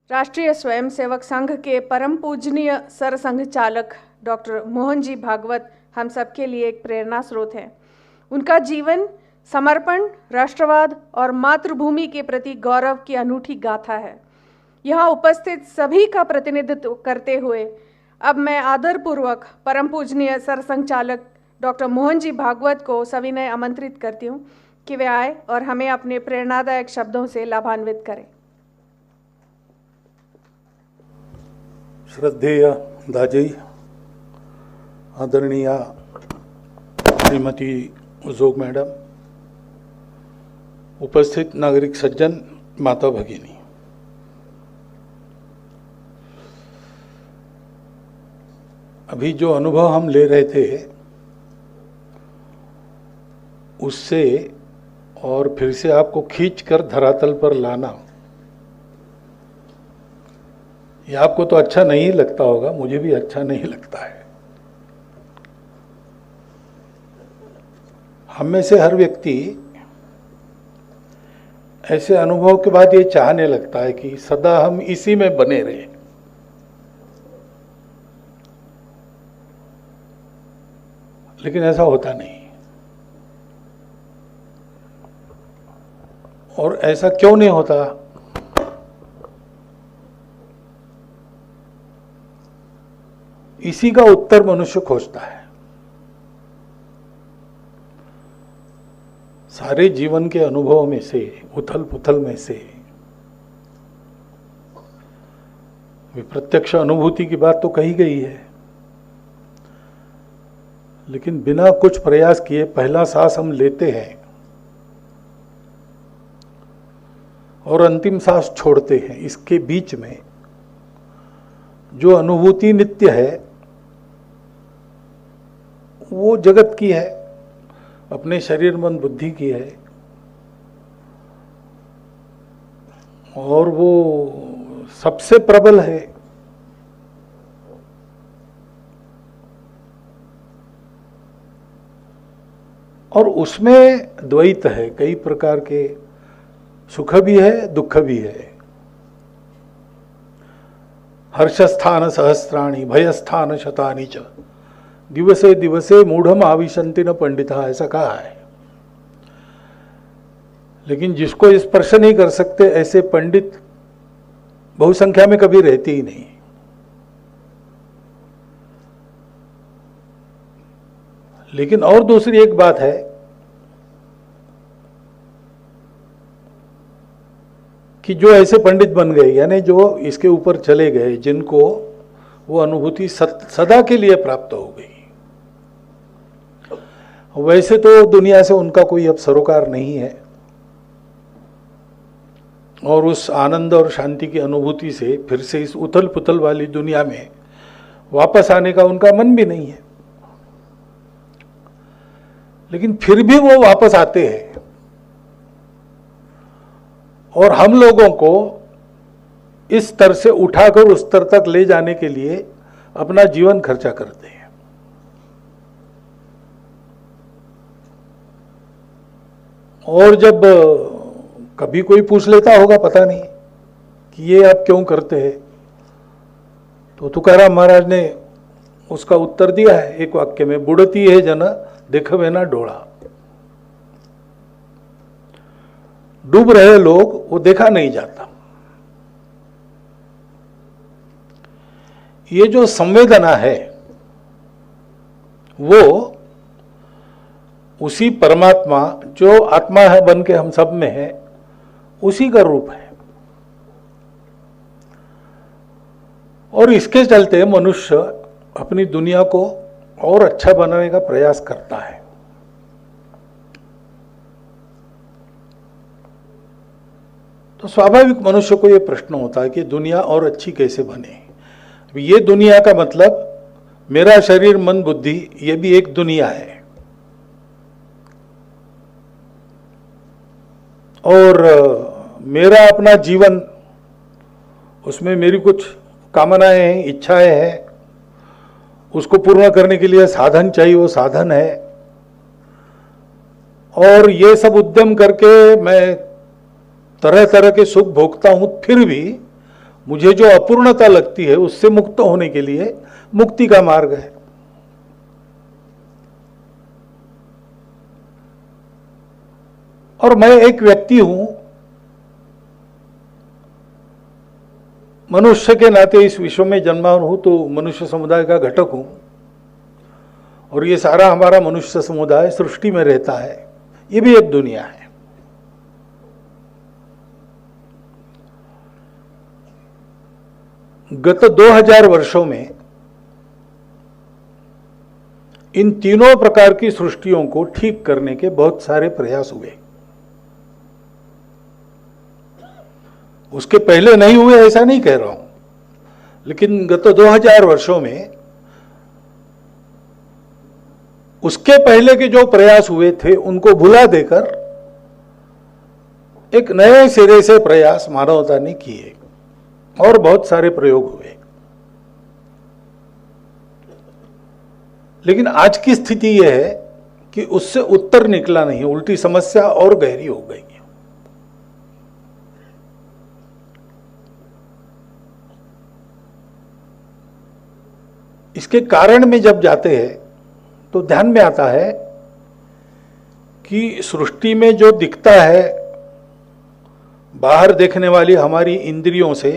राष्ट्रीय स्वयंसेवक संघ के परम पूजनीय सरसंघ चालक डॉक्टर मोहन जी भागवत हम सबके लिए एक प्रेरणा स्रोत है। उनका जीवन समर्पण, राष्ट्रवाद और मातृभूमि के प्रति गौरव की अनूठी गाथा है। यहाँ उपस्थित सभी का प्रतिनिधित्व करते हुए अब मैं आदरपूर्वक परम पूजनीय सरसंघ चालक डॉक्टर मोहन जी भागवत को सविनय आमंत्रित करती हूँ कि वे आए और हमें अपने प्रेरणादायक शब्दों से लाभान्वित करें। श्रद्धेय दाजी, आदरणीय श्रीमती उजोग मैडम, उपस्थित नागरिक सज्जन, माता भगिनी, अभी जो अनुभव हम ले रहे थे उससे और फिर से आपको खींचकर धरातल पर लाना, ये आपको तो अच्छा नहीं लगता होगा, मुझे भी अच्छा नहीं लगता है। हम में से हर व्यक्ति ऐसे अनुभव के बाद ये चाहने लगता है कि सदा हम इसी में बने रहें। लेकिन ऐसा होता नहीं। और ऐसा क्यों नहीं होता? इसी का उत्तर मनुष्य खोजता है। सारे जीवन के अनुभवों में से, उथल पुथल में से, प्रत्यक्ष अनुभूति की बात तो कही गई है, लेकिन बिना कुछ प्रयास किए पहला सांस हम लेते हैं और अंतिम सांस छोड़ते हैं। इसके बीच में जो अनुभूति नित्य है वो जगत की है, अपने शरीर मन बुद्धि की है, और वो सबसे प्रबल है। और उसमें द्वैत है, कई प्रकार के सुख भी है, दुख भी है। हर्षस्थान सहस्राणि भयस्थान शतानि च दिवसे दिवसे मूढ़म आविशन्ति न पंडिता, ऐसा कहा है। लेकिन जिसको स्पर्श नहीं कर सकते ऐसे पंडित बहुसंख्या में कभी रहते ही नहीं। लेकिन और दूसरी एक बात है कि जो ऐसे पंडित बन गए, यानी जो इसके ऊपर चले गए, जिनको वो अनुभूति सदा के लिए प्राप्त हो गई, वैसे तो दुनिया से उनका कोई अब सरोकार नहीं है, और उस आनंद और शांति की अनुभूति से फिर से इस उथल पुथल वाली दुनिया में वापस आने का उनका मन भी नहीं है। लेकिन फिर भी वो वापस आते हैं और हम लोगों को इस स्तर से उठाकर उस स्तर तक ले जाने के लिए अपना जीवन खर्चा करते हैं। और जब कभी कोई पूछ लेता होगा, पता नहीं कि ये आप क्यों करते हैं, तो तुकाराम महाराज ने उसका उत्तर दिया है एक वाक्य में, बुढ़ती है जन देखवे ना डोळा। डूब रहे लोग, वो देखा नहीं जाता। ये जो संवेदना है वो उसी परमात्मा जो आत्मा है बन के हम सब में है, उसी का रूप है। और इसके चलते मनुष्य अपनी दुनिया को और अच्छा बनाने का प्रयास करता है। तो स्वाभाविक मनुष्य को यह प्रश्न होता है कि दुनिया और अच्छी कैसे बने। ये दुनिया का मतलब मेरा शरीर मन बुद्धि, ये भी एक दुनिया है। और मेरा अपना जीवन, उसमें मेरी कुछ कामनाएं हैं, इच्छाएं हैं, उसको पूर्ण करने के लिए साधन चाहिए, वो साधन है। और ये सब उद्यम करके मैं तरह तरह के सुख भोगता हूं, फिर भी मुझे जो अपूर्णता लगती है उससे मुक्त होने के लिए मुक्ति का मार्ग है। और मैं एक व्यक्ति हूं, मनुष्य के नाते इस विश्व में जन्मा हूं, तो मनुष्य समुदाय का घटक हूं, और ये सारा हमारा मनुष्य समुदाय सृष्टि में रहता है, ये भी एक दुनिया है। गत 2000 वर्षों में इन तीनों प्रकार की सृष्टियों को ठीक करने के बहुत सारे प्रयास हुए। उसके पहले नहीं हुए ऐसा नहीं कह रहा हूं, लेकिन गत 2000 वर्षों में उसके पहले के जो प्रयास हुए थे उनको भुला देकर एक नए सिरे से प्रयास मानवता ने किए और बहुत सारे प्रयोग हुए। लेकिन आज की स्थिति यह है कि उससे उत्तर निकला नहीं, उल्टी समस्या और गहरी हो गई है। इसके कारण में जब जाते हैं तो ध्यान में आता है कि सृष्टि में जो दिखता है बाहर देखने वाली हमारी इंद्रियों से,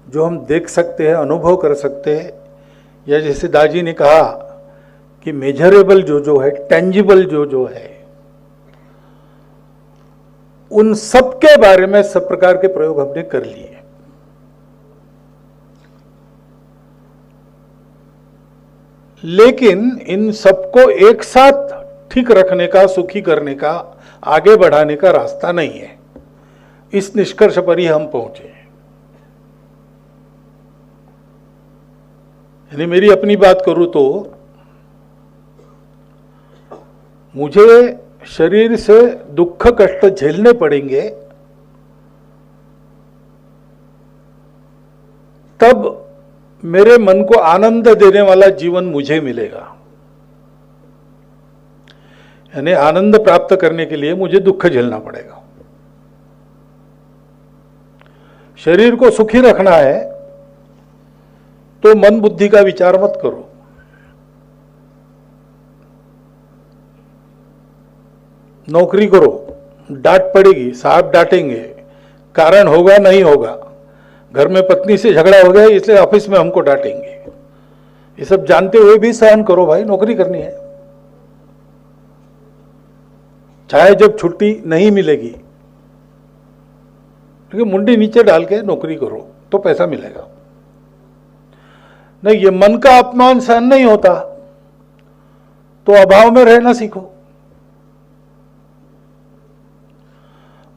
जो हम देख सकते हैं, अनुभव कर सकते हैं, या जैसे दाजी ने कहा कि मेजरेबल जो है, टेंजिबल जो है, उन सब के बारे में सब प्रकार के प्रयोग हमने कर लिए। लेकिन इन सबको एक साथ ठीक रखने का, सुखी करने का, आगे बढ़ाने का रास्ता नहीं है। इस निष्कर्ष पर ही हम पहुंचे। यानी मेरी अपनी बात करूं तो मुझे शरीर से दुख कष्ट झेलने पड़ेंगे, तब मेरे मन को आनंद देने वाला जीवन मुझे मिलेगा। यानी आनंद प्राप्त करने के लिए मुझे दुख झेलना पड़ेगा। शरीर को सुखी रखना है तो मन बुद्धि का विचार मत करो। नौकरी करो, डांट पड़ेगी, साहब डांटेंगे, कारण होगा नहीं होगा, घर में पत्नी से झगड़ा हो गया इसलिए ऑफिस में हमको डांटेंगे, ये सब जानते हुए भी सहन करो भाई, नौकरी करनी है। चाहे जब छुट्टी नहीं मिलेगी, लेकिन मुंडी नीचे डाल के नौकरी करो तो पैसा मिलेगा। नहीं, ये मन का अपमान सहन नहीं होता तो अभाव में रहना सीखो।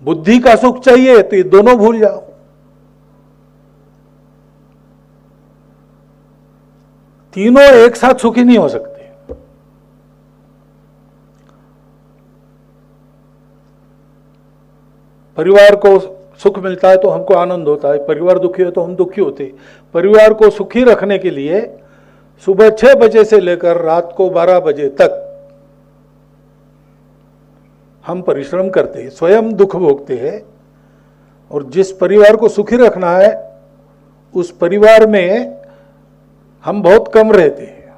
बुद्धि का सुख चाहिए तो ये दोनों भूल जाओ। तीनों एक साथ सुखी नहीं हो सकते। परिवार को सुख मिलता है तो हमको आनंद होता है, परिवार दुखी है तो हम दुखी होते। परिवार को सुखी रखने के लिए सुबह 6 बजे से लेकर रात को 12 बजे तक हम परिश्रम करते हैं, स्वयं दुख भोगते हैं। और जिस परिवार को सुखी रखना है उस परिवार में हम बहुत कम रहते हैं।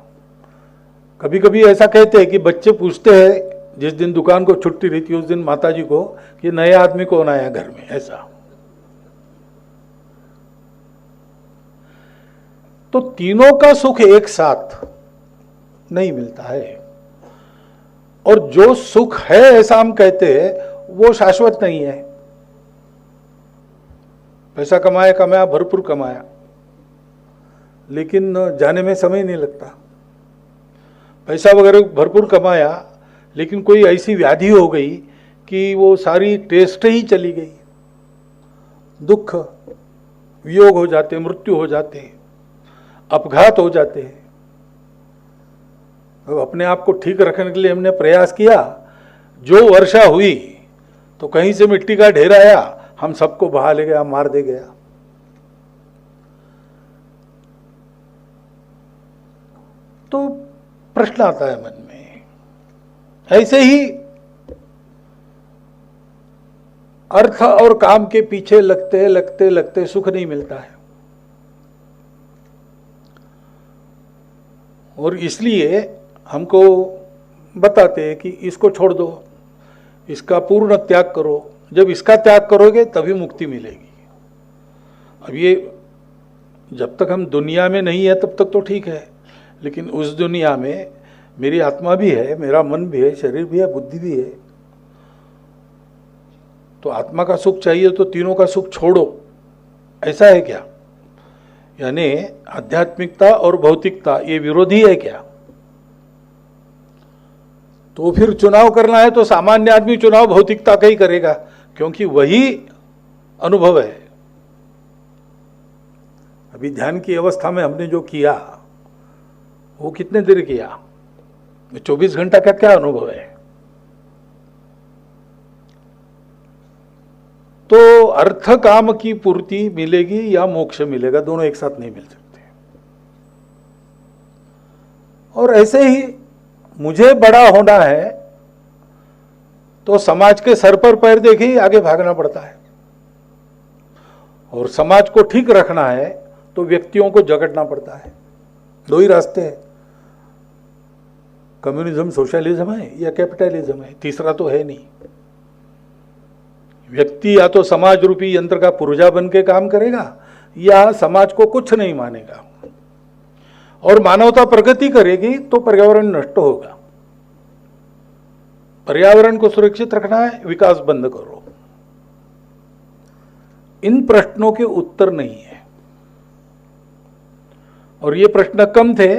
कभी कभी ऐसा कहते हैं कि बच्चे पूछते हैं जिस दिन दुकान को छुट्टी रहती है उस दिन माताजी को कि नया आदमी कौन आया घर में, ऐसा। तो तीनों का सुख एक साथ नहीं मिलता है। और जो सुख है ऐसा हम कहते हैं वो शाश्वत नहीं है। पैसा कमाया, भरपूर कमाया, लेकिन जाने में समय नहीं लगता। पैसा वगैरह भरपूर कमाया, लेकिन कोई ऐसी व्याधि हो गई कि वो सारी टेस्ट ही चली गई। दुख, वियोग हो जाते, मृत्यु हो जाते, अपघात हो जाते हैं। अब अपने आप को ठीक रखने के लिए हमने प्रयास किया, जो वर्षा हुई तो कहीं से मिट्टी का ढेर आया, हम सबको बहा ले गया, मार दे गया। तो प्रश्न आता है मन में, ऐसे ही अर्थ और काम के पीछे लगते लगते लगते सुख नहीं मिलता है। और इसलिए हमको बताते हैं कि इसको छोड़ दो, इसका पूर्ण त्याग करो। जब इसका त्याग करोगे तभी मुक्ति मिलेगी। अब ये जब तक हम दुनिया में नहीं है तब तक तो ठीक है, लेकिन उस दुनिया में मेरी आत्मा भी है, मेरा मन भी है, शरीर भी है, बुद्धि भी है। तो आत्मा का सुख चाहिए तो तीनों का सुख छोड़ो, ऐसा है क्या? यानी आध्यात्मिकता और भौतिकता ये विरोधी है क्या? तो फिर चुनाव करना है तो सामान्य आदमी चुनाव भौतिकता का ही करेगा, क्योंकि वही अनुभव है। अभी ध्यान की अवस्था में हमने जो किया वो कितने देर किया? 24 घंटा का क्या अनुभव है? तो अर्थ काम की पूर्ति मिलेगी या मोक्ष मिलेगा, दोनों एक साथ नहीं मिल सकते। और ऐसे ही मुझे बड़ा होना है तो समाज के सर पर पैर देखे ही आगे भागना पड़ता है, और समाज को ठीक रखना है तो व्यक्तियों को जगड़ना पड़ता है। दो ही रास्ते हैं, कम्युनिज्म सोशलिज्म है या कैपिटलिज्म है, तीसरा तो है नहीं। व्यक्ति या तो समाज रूपी यंत्र का पुर्जा बन के काम करेगा या समाज को कुछ नहीं मानेगा, और मानवता प्रगति करेगी तो पर्यावरण नष्ट होगा। पर्यावरण को सुरक्षित रखना है, विकास बंद करो। इन प्रश्नों के उत्तर नहीं है, और ये प्रश्न कम थे।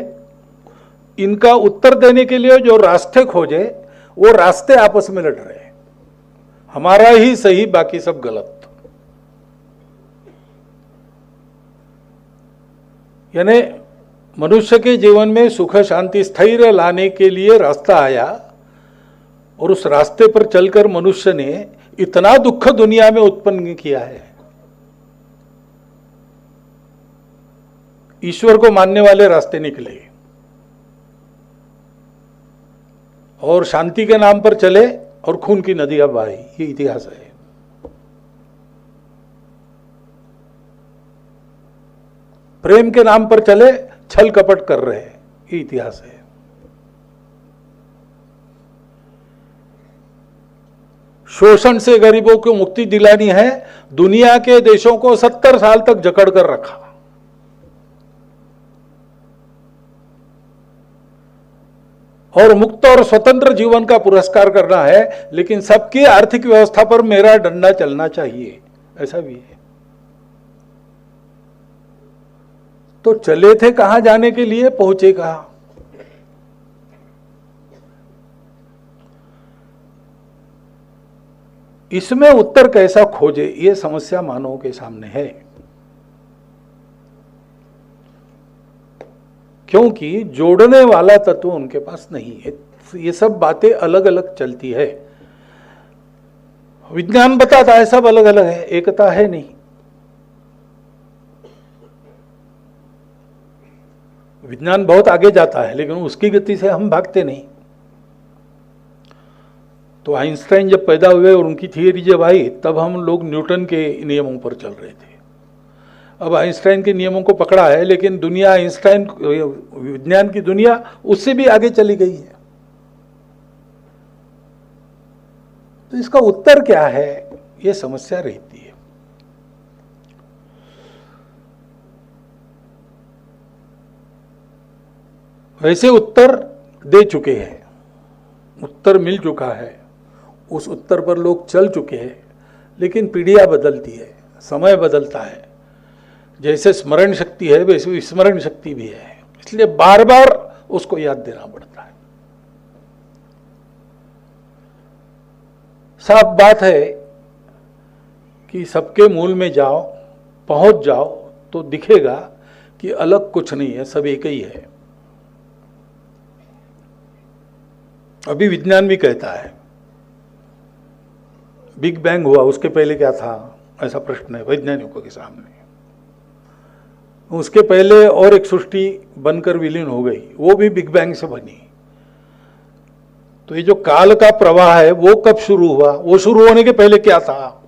इनका उत्तर देने के लिए जो रास्ते खोजे वो रास्ते आपस में लड़ रहे हैं, हमारा ही सही बाकी सब गलत। यानी मनुष्य के जीवन में सुख शांति स्थैर्य लाने के लिए रास्ता आया, और उस रास्ते पर चलकर मनुष्य ने इतना दुख दुनिया में उत्पन्न किया है। ईश्वर को मानने वाले रास्ते निकले और शांति के नाम पर चले और खून की नदियां बही, ये इतिहास है। प्रेम के नाम पर चले, छल कपट कर रहे हैं, ये इतिहास है। शोषण से गरीबों को मुक्ति दिलानी है, दुनिया के देशों को 70 साल तक जकड़ कर रखा। और मुक्त और स्वतंत्र जीवन का पुरस्कार करना है, लेकिन सबकी आर्थिक व्यवस्था पर मेरा डंडा चलना चाहिए, ऐसा भी है। तो चले थे कहां जाने के लिए, पहुंचे कहां? इसमें उत्तर कैसा खोजे, ये समस्या मानवों के सामने है। क्योंकि जोड़ने वाला तत्व उनके पास नहीं है। ये सब बातें अलग अलग चलती है। विज्ञान बताता है सब अलग अलग है, एकता है नहीं। विज्ञान बहुत आगे जाता है, लेकिन उसकी गति से हम भागते नहीं। तो आइंस्टाइन जब पैदा हुए और उनकी थियरी जब आई, तब हम लोग न्यूटन के नियमों पर चल रहे थे। अब आइंस्टाइन के नियमों को पकड़ा है, लेकिन दुनिया आइंस्टाइन विज्ञान की दुनिया उससे भी आगे चली गई है। तो इसका उत्तर क्या है, ये समस्या रहती है। वैसे उत्तर दे चुके हैं, उत्तर मिल चुका है, उस उत्तर पर लोग चल चुके हैं, लेकिन पीढ़ियां बदलती है, समय बदलता है। जैसे स्मरण शक्ति है वैसे विस्मरण शक्ति भी है, इसलिए बार बार उसको याद देना पड़ता है। साफ बात है कि सबके मूल में जाओ, पहुंच जाओ तो दिखेगा कि अलग कुछ नहीं है, सब एक ही है। अभी विज्ञान भी कहता है बिग बैंग हुआ, उसके पहले क्या था, ऐसा प्रश्न है वैज्ञानिकों के सामने। उसके पहले और एक सृष्टि बनकर विलीन हो गई, वो भी बिग बैंग से बनी। तो ये जो काल का प्रवाह है वो कब शुरू हुआ, वो शुरू होने के पहले क्या था?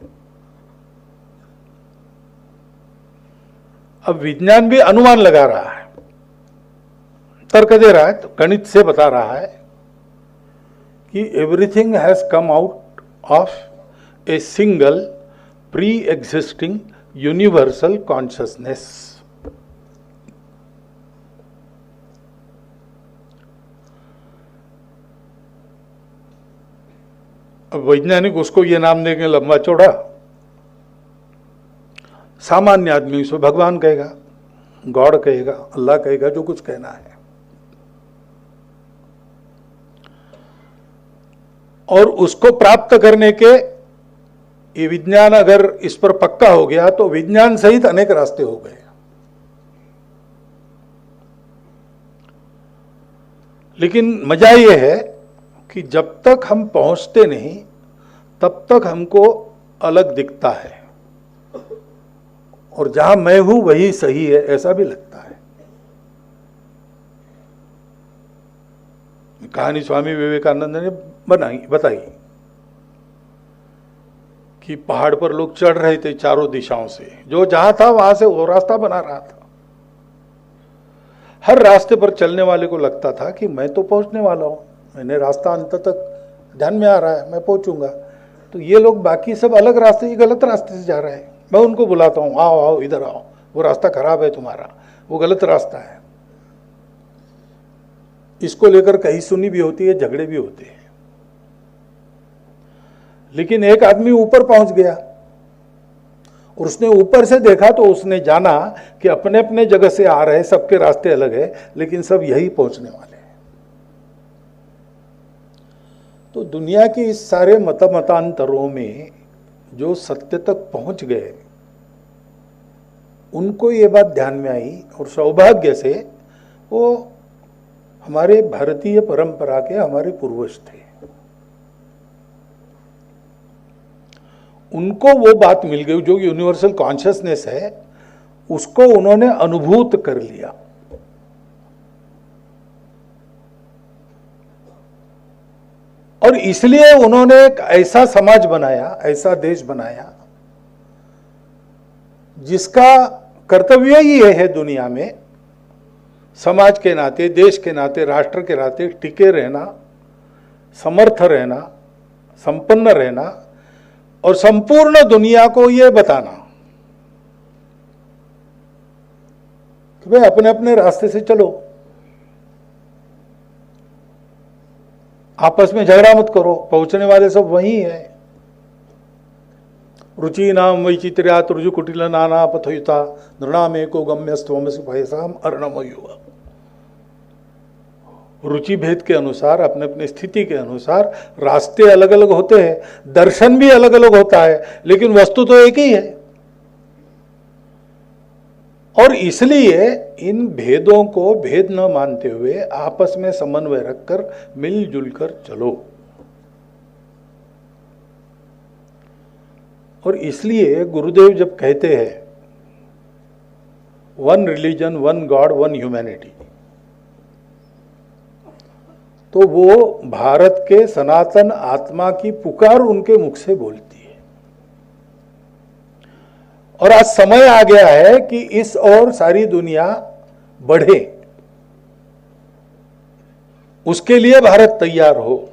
अब विज्ञान भी अनुमान लगा रहा है, तर्क दे रहा है, तो गणित से बता रहा है कि everything has come out of a single pre existing universal consciousness. अब वैज्ञानिक उसको ये नाम देंगे लंबा चौड़ा, सामान्य आदमी उसको भगवान कहेगा, गॉड कहेगा, अल्लाह कहेगा, जो कुछ कहना है। और उसको प्राप्त करने के ये विज्ञान अगर इस पर पक्का हो गया तो विज्ञान सहित अनेक रास्ते हो गए। लेकिन मजा यह है कि जब तक हम पहुंचते नहीं तब तक हमको अलग दिखता है, और जहां मैं हूं वही सही है ऐसा भी लगता है। कहानी स्वामी विवेकानंद ने बताई कि पहाड़ पर लोग चढ़ रहे थे चारों दिशाओं से, जो जहां था वहां से वो रास्ता बना रहा था। हर रास्ते पर चलने वाले को लगता था कि मैं तो पहुंचने वाला हूं, मैंने रास्ता अंत तक ध्यान में आ रहा है, मैं पहुंचूंगा। तो ये लोग बाकी सब अलग रास्ते, ये गलत रास्ते से जा रहे हैं। मैं उनको बुलाता हूं, आओ आओ इधर आओ, वो रास्ता खराब है तुम्हारा, वो गलत रास्ता है। इसको लेकर कहीं सुनी भी होती है, झगड़े भी होते हैं। लेकिन एक आदमी ऊपर पहुंच गया और उसने ऊपर से देखा तो उसने जाना कि अपने अपने जगह से आ रहे, सबके रास्ते अलग है, लेकिन सब यही पहुंचने वाले हैं। तो दुनिया के इस सारे मतांतरों में जो सत्य तक पहुंच गए, उनको ये बात ध्यान में आई, और सौभाग्य से वो हमारे भारतीय परंपरा के हमारे पूर्वज थे। उनको वो बात मिल गई, जो यूनिवर्सल कॉन्शियसनेस है उसको उन्होंने अनुभूत कर लिया। और इसलिए उन्होंने एक ऐसा समाज बनाया, ऐसा देश बनाया, जिसका कर्तव्य ही है दुनिया में समाज के नाते, देश के नाते, राष्ट्र के नाते टिके रहना, समर्थ रहना, संपन्न रहना, और संपूर्ण दुनिया को यह बताना कि भाई अपने अपने रास्ते से चलो, आपस में झगड़ा मत करो, पहुंचने वाले सब वही है। रुचि नाम वैचित्र्यात् रुजु कुटिल नाना पथयुता नृणाम एको गम्यस्त्वमसि भयसाम अर्णमयुवा। रुचि भेद के अनुसार, अपने अपने स्थिति के अनुसार रास्ते अलग अलग होते हैं, दर्शन भी अलग अलग होता है, लेकिन वस्तु तो एक ही है। और इसलिए इन भेदों को भेद न मानते हुए आपस में समन्वय रखकर मिलजुल कर चलो। और इसलिए गुरुदेव जब कहते हैं one religion, one God, one humanity, तो वो भारत के सनातन आत्मा की पुकार उनके मुख से बोलती है। और आज समय आ गया है कि इस ओर सारी दुनिया बढ़े, उसके लिए भारत तैयार हो।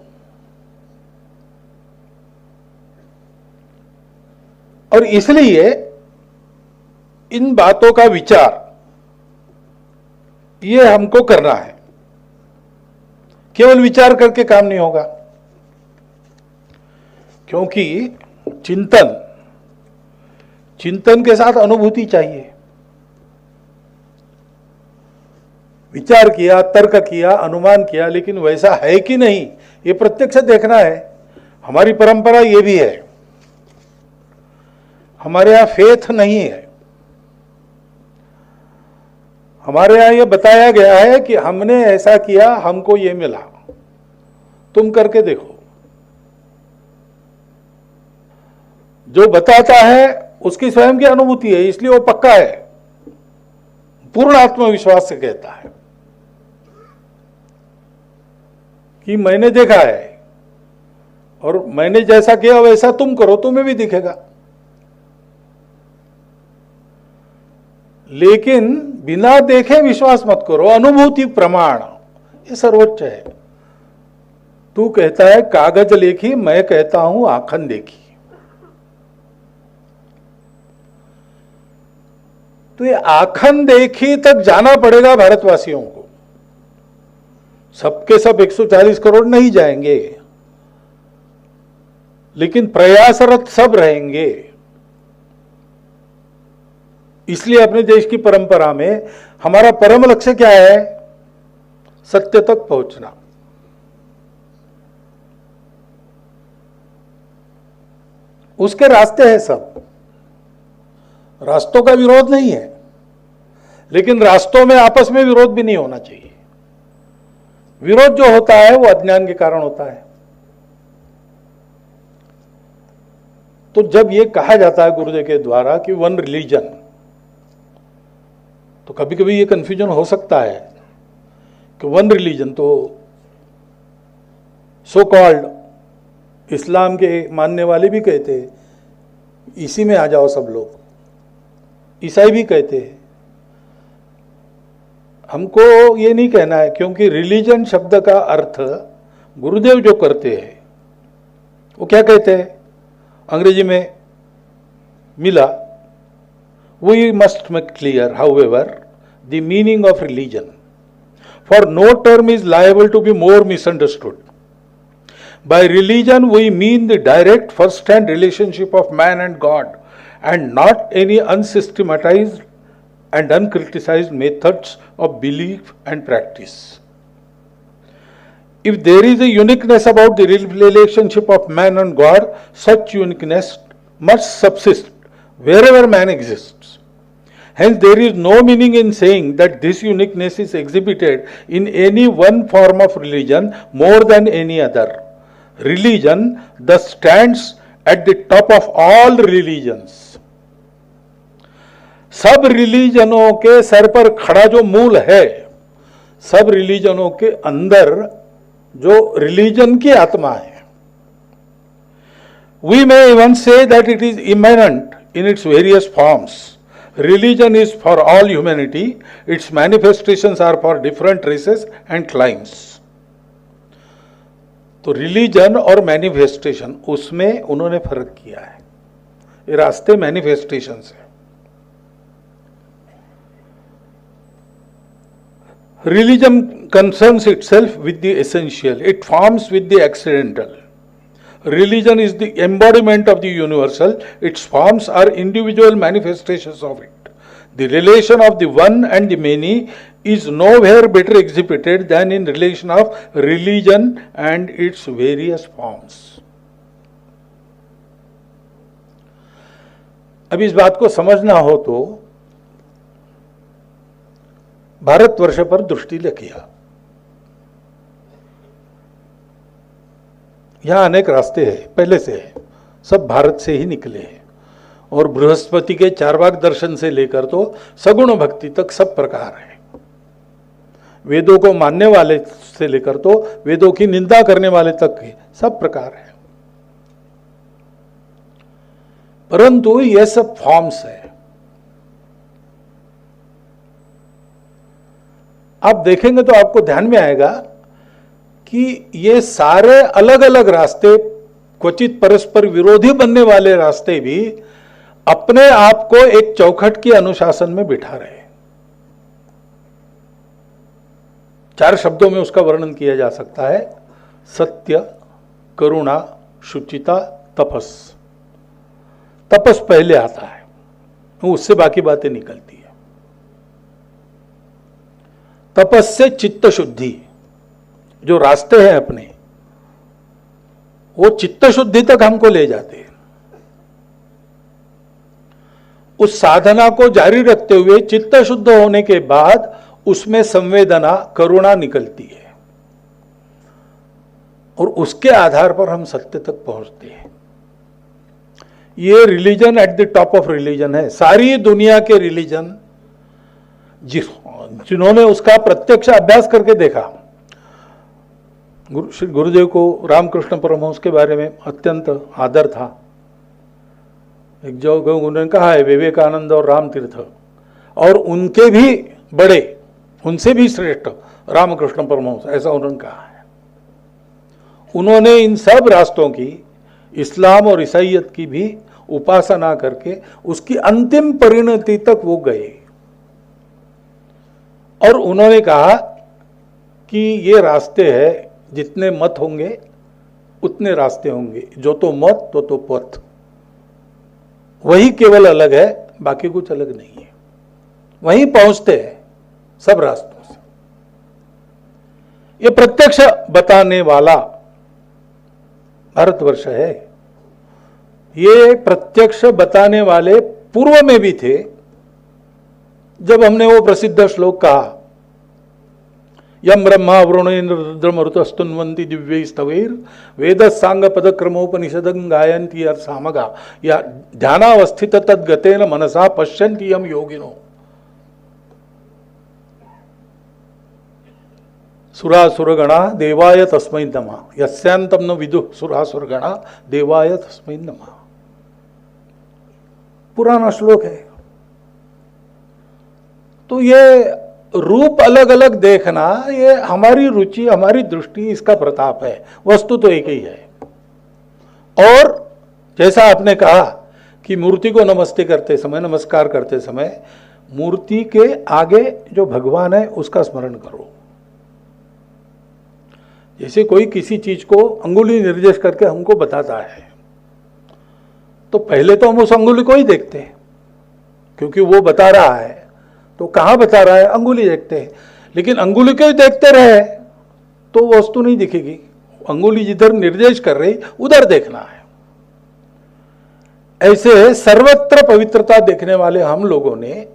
और इसलिए इन बातों का विचार ये हमको करना है। केवल विचार करके काम नहीं होगा, क्योंकि चिंतन के साथ अनुभूति चाहिए। विचार किया, तर्क किया, अनुमान किया, लेकिन वैसा है कि नहीं ये प्रत्यक्ष देखना है। हमारी परंपरा ये भी है, हमारे यहां फेथ नहीं है। हमारे यहां यह बताया गया है कि हमने ऐसा किया, हमको ये मिला, तुम करके देखो। जो बताता है उसकी स्वयं की अनुभूति है, इसलिए वो पक्का है, पूर्ण आत्मविश्वास से कहता है कि मैंने देखा है और मैंने जैसा किया वैसा तुम करो, तुम्हें भी दिखेगा। लेकिन बिना देखे विश्वास मत करो, अनुभूति प्रमाण ये सर्वोच्च है। तू कहता है कागज लेखी, मैं कहता हूं आखन देखी। तो ये आखन देखी तक जाना पड़ेगा भारतवासियों को। सबके सब 140 करोड़ नहीं जाएंगे, लेकिन प्रयासरत सब रहेंगे। इसलिए अपने देश की परंपरा में हमारा परम लक्ष्य क्या है? सत्य तक पहुंचना। उसके रास्ते हैं सब, रास्तों का विरोध नहीं है, लेकिन रास्तों में आपस में विरोध भी नहीं होना चाहिए। विरोध जो होता है वो अज्ञान के कारण होता है। तो जब ये कहा जाता है गुरुदेव के द्वारा कि वन रिलीजन, तो कभी कभी ये कंफ्यूजन हो सकता है कि वन रिलीजन तो सो कॉल्ड इस्लाम के मानने वाले भी कहते हैं इसी में आ जाओ सब लोग, ईसाई भी कहते हैं। हमको ये नहीं कहना है, क्योंकि रिलीजन शब्द का अर्थ गुरुदेव जो करते हैं वो क्या कहते हैं अंग्रेजी में मिला, we must make clear however the meaning of religion, for no term is liable to be more misunderstood. By religion we mean the direct first-hand relationship of man and God, and not any unsystematized and uncriticized methods of belief and practice. If there is a uniqueness about the relationship of man and God, such uniqueness must subsist wherever man exists. Hence, there is no meaning in saying that this uniqueness is exhibited in any one form of religion more than any other. Religion thus stands at the top of all religions. सब रिलीजनों के sir पर खड़ा जो मूल है, सब रिलीजनों के अंदर जो रिलीजन की आत्मा है, we may even say that it is immanent in its various forms. Religion is for all humanity. Its manifestations are for different races and climes. तो रिलीजन और मैनिफेस्टेशन, उसमें उन्होंने फर्क किया है। ये रास्ते मैनिफेस्टेशन से। Religion concerns itself with the essential, it forms with the accidental. Religion is the embodiment of the universal, its forms are individual manifestations of it. The relation of the one and the many is nowhere better exhibited than in relation of religion and its various forms. अब इस बात को समझना हो तो भारतवर्ष पर दृष्टि रखिए। यहां अनेक रास्ते हैं, पहले से है, सब भारत से ही निकले हैं, और बृहस्पति के चारवाक दर्शन से लेकर तो सगुण भक्ति तक सब प्रकार है। वेदों को मानने वाले से लेकर तो वेदों की निंदा करने वाले तक के सब प्रकार है। परंतु ये सब फॉर्म्स है। आप देखेंगे तो आपको ध्यान में आएगा कि ये सारे अलग अलग रास्ते, क्वचित परस्पर विरोधी बनने वाले रास्ते भी अपने आप को एक चौखट के अनुशासन में बिठा रहे हैं। 4 शब्दों में उसका वर्णन किया जा सकता है: सत्य, करुणा, शुचिता, तपस। तपस पहले आता है, उससे बाकी बातें निकलती है। तपस से चित्त शुद्धि, जो रास्ते हैं अपने, वो चित्त शुद्धि तक हमको ले जाते हैं। उस साधना को जारी रखते हुए चित्त शुद्ध होने के बाद उसमें संवेदना, करुणा निकलती है, और उसके आधार पर हम सत्य तक पहुंचते हैं। ये religion at the top of religion है। सारी दुनिया के रिलीजन जिन्होंने उसका प्रत्यक्ष अभ्यास करके देखा, श्री गुरुदेव को रामकृष्ण परमहंस के बारे में अत्यंत आदर था। एक जगह उन्होंने कहा है विवेकानंद और राम तीर्थ, और उनके भी बड़े, उनसे भी श्रेष्ठ रामकृष्ण परमहंस, ऐसा उन्होंने कहा है। उन्होंने इन सब रास्तों की, इस्लाम और ईसाइयत की भी उपासना करके उसकी अंतिम परिणति तक वो गए। और उन्होंने कहा कि ये रास्ते हैं, जितने मत होंगे उतने रास्ते होंगे, जो तो मत तो पथ, वही केवल अलग है, बाकी कुछ अलग नहीं है, वहीं पहुंचते हैं सब रास्तों से। ये प्रत्यक्ष बताने वाला भारतवर्ष है। ये प्रत्यक्ष बताने वाले पूर्व में भी थे, जब हमने वो प्रसिद्ध श्लोक कहा, यम ब्रह्मा वरुणेन्द्र रुद्रमरुतस्तुन्वन्ति दिव्यैस्तवैर वेद सांग पद क्रमोपनिषदं गायन्ति सामगा या ध्यानावस्थित तद्गतेन मनसा पश्यन्ति यम योगिनो। सुरासुरगणा देवाय तस्मै नमः यस्यांतं न विदुः सुरासुरगणा देवाय तस्मै नमः। पुराना श्लोक है। तो ये रूप अलग अलग देखना, ये हमारी रुचि, हमारी दृष्टि, इसका प्रताप है। वस्तु तो एक ही है। और जैसा आपने कहा कि मूर्ति को नमस्ते करते समय, नमस्कार करते समय, मूर्ति के आगे जो भगवान है उसका स्मरण करो। जैसे कोई किसी चीज को अंगुली निर्देश करके हमको बताता है, तो पहले तो हम उस अंगुली को ही देखते हैं, क्योंकि वो बता रहा है। तो कहाँ बता रहा है? अंगुली देखते हैं। लेकिन अंगुली को ही देखते रहे तो वस्तु नहीं दिखेगी। अंगुली जिधर निर्देश कर रही उधर देखना है। ऐसे सर्वत्र पवित्रता देखने वाले हम लोगों ने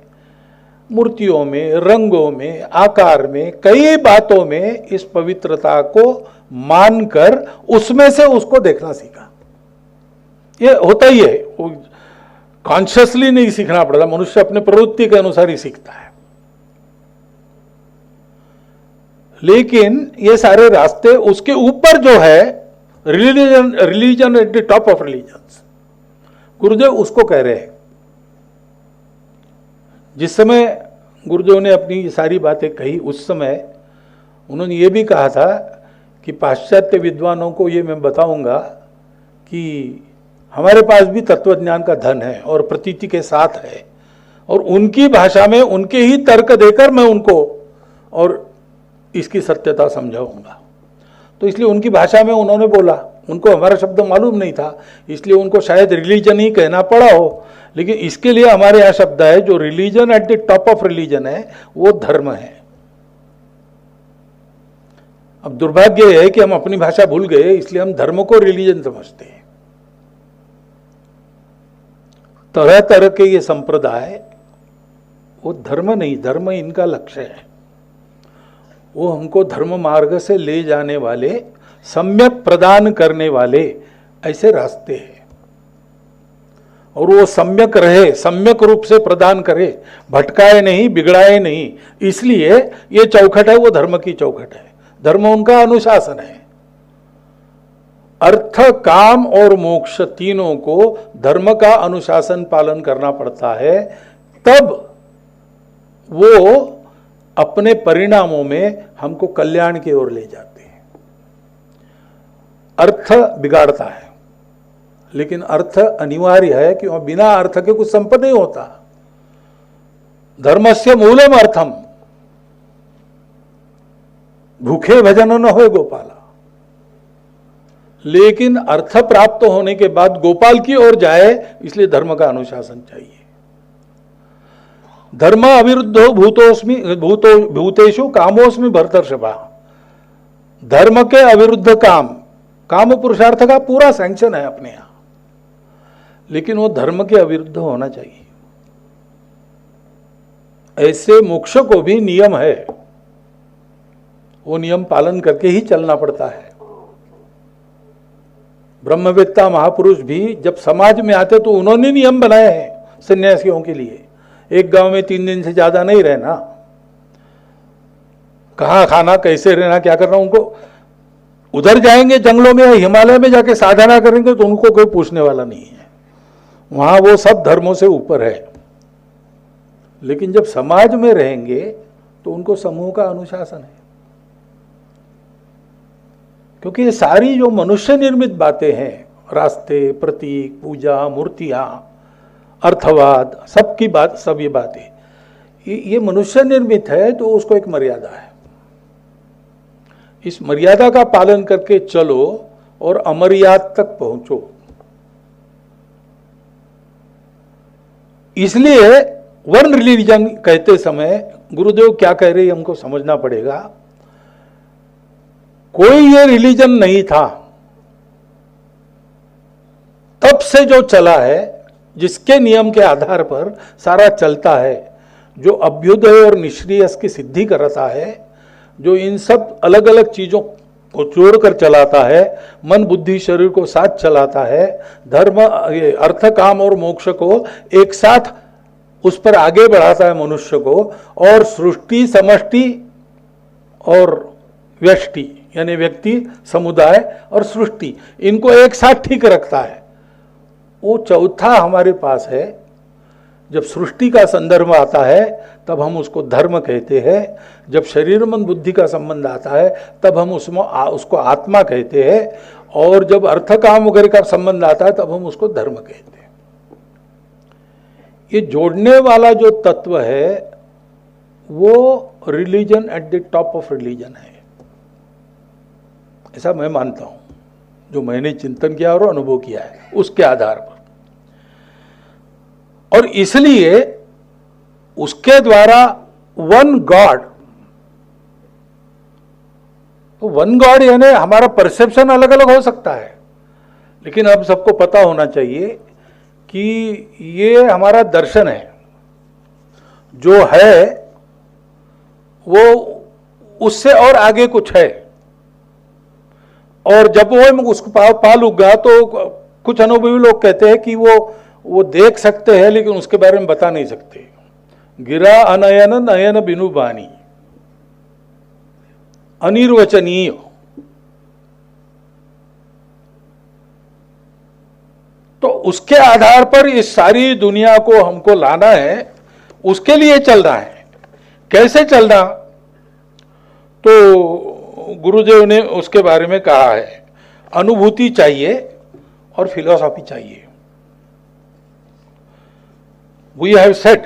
मूर्तियों में, रंगों में, आकार में, कई बातों में इस पवित्रता को मानकर उसमें से उसको देखना सीखा। ये होता ही है, कॉन्शियसली नहीं सीखना पड़ता, मनुष्य अपने प्रवृत्ति के अनुसार ही सीखता है। लेकिन ये सारे रास्ते, उसके ऊपर जो है religion at the top of religions, गुरुदेव उसको कह रहे हैं। जिस समय गुरुदेव ने अपनी सारी बातें कही, उस समय उन्होंने ये भी कहा था कि पाश्चात्य विद्वानों को ये मैं बताऊंगा कि हमारे पास भी तत्वज्ञान का धन है और प्रतीति के साथ है, और उनकी भाषा में उनके ही तर्क देकर मैं उनको और इसकी सत्यता समझाऊंगा। तो इसलिए उनकी भाषा में उन्होंने बोला। उनको हमारा शब्द मालूम नहीं था, इसलिए उनको शायद रिलीजन ही कहना पड़ा हो। लेकिन इसके लिए हमारे यहाँ शब्द है, जो religion at the top of religion है वो धर्म है। अब दुर्भाग्य है कि हम अपनी भाषा भूल गए, इसलिए हम धर्म को रिलीजन समझते हैं। तरह तरह के ये संप्रदाय, वो धर्म नहीं, धर्म इनका लक्ष्य है। वो हमको धर्म मार्ग से ले जाने वाले, सम्यक प्रदान करने वाले ऐसे रास्ते हैं। और वो सम्यक रहे, सम्यक रूप से प्रदान करे, भटकाए नहीं, बिगड़ाए नहीं। इसलिए ये चौखट है, वो धर्म की चौखट है। धर्म उनका अनुशासन है। अर्थ, काम और मोक्ष तीनों को धर्म का अनुशासन पालन करना पड़ता है, तब वो अपने परिणामों में हमको कल्याण की ओर ले जाते हैं। अर्थ बिगाड़ता है, लेकिन अर्थ अनिवार्य है, कि बिना अर्थ के कुछ संपन्न नहीं होता। धर्मस्य मूलम अर्थम, भूखे भजन न होए गोपाला। लेकिन अर्थ प्राप्त होने के बाद गोपाल की ओर जाए, इसलिए धर्म का अनुशासन चाहिए। धर्म अविरुद्धो भूतेषु कामोस्मि भरतर्षभा। धर्म के अविरुद्ध काम पुरुषार्थ का पूरा सैंक्शन है अपने यहां, लेकिन वो धर्म के अविरुद्ध होना चाहिए। ऐसे मोक्ष को भी नियम है, वो नियम पालन करके ही चलना पड़ता है। ब्रह्मवेत्ता महापुरुष भी जब समाज में आते तो उन्होंने नियम बनाए हैं सन्यासियों के लिए। एक गांव में 3 दिन से ज्यादा नहीं रहना, कहाँ खाना, कैसे रहना, क्या करना। उनको उधर जाएंगे जंगलों में, हिमालय में जाके साधना करेंगे तो उनको कोई पूछने वाला नहीं है। वहां वो सब धर्मों से ऊपर है। लेकिन जब समाज में रहेंगे तो उनको समूह का अनुशासन है। क्योंकि ये सारी जो मनुष्य निर्मित बातें हैं, रास्ते, प्रतीक, पूजा, मूर्तियां, अर्थवाद, सबकी बात, सब ये बातें, ये मनुष्य निर्मित है, तो उसको एक मर्यादा है। इस मर्यादा का पालन करके चलो और अमर्याद तक पहुंचो। इसलिए वन रिलीजन कहते समय गुरुदेव क्या कह रहे हैं हमको समझना पड़ेगा। कोई ये रिलीजन नहीं था, तब से जो चला है, जिसके नियम के आधार पर सारा चलता है, जो अभ्युदय और निश्रेयस की सिद्धि करता है, जो इन सब अलग अलग चीजों को जोड़कर चलाता है, मन बुद्धि शरीर को साथ चलाता है, धर्म, अर्थ, काम और मोक्ष को एक साथ उस पर आगे बढ़ाता है मनुष्य को, और सृष्टि, समष्टि और व्यष्टि यानी व्यक्ति, समुदाय और सृष्टि, इनको एक साथ ठीक रखता है। वो चौथा हमारे पास है। जब सृष्टि का संदर्भ आता है तब हम उसको धर्म कहते हैं, जब शरीर मन बुद्धि का संबंध आता है तब हम उसको आत्मा कहते हैं, और जब अर्थ काम वगैरह का संबंध आता है तब हम उसको धर्म कहते हैं। ये जोड़ने वाला जो तत्व है वो religion at the top of religion है, ऐसा मैं मानता हूं, जो मैंने चिंतन किया और अनुभव किया है उसके आधार पर। और इसलिए उसके द्वारा वन गॉड, तो वन गॉड यानी हमारा परसेप्शन अलग अलग हो सकता है, लेकिन अब सबको पता होना चाहिए कि ये हमारा दर्शन है, जो है वो उससे और आगे कुछ है। और जब वो उसको पालूंगा तो कुछ अनुभवी लोग कहते हैं कि वो देख सकते हैं लेकिन उसके बारे में बता नहीं सकते। गिरा अनयन नयन बिनु बानी, अनिर्वचनीय। तो उसके आधार पर इस सारी दुनिया को हमको लाना है, उसके लिए चलना है। कैसे चलना, तो गुरुदेव ने उसके बारे में कहा है, अनुभूति चाहिए और फिलॉसफी चाहिए। We have said